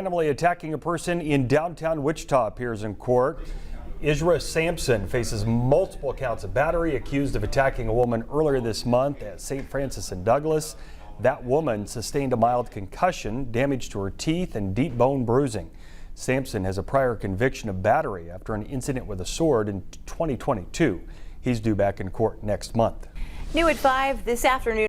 Randomly attacking a person in downtown Wichita appears in court. Isra Sampson faces multiple counts of battery, accused of attacking a woman earlier this month at St. Francis and Douglas. That woman sustained a mild concussion, damage to her teeth, and deep bone bruising. Sampson has a prior conviction of battery after an incident with a sword in 2022. He's due back in court next month. New at 5 this afternoon.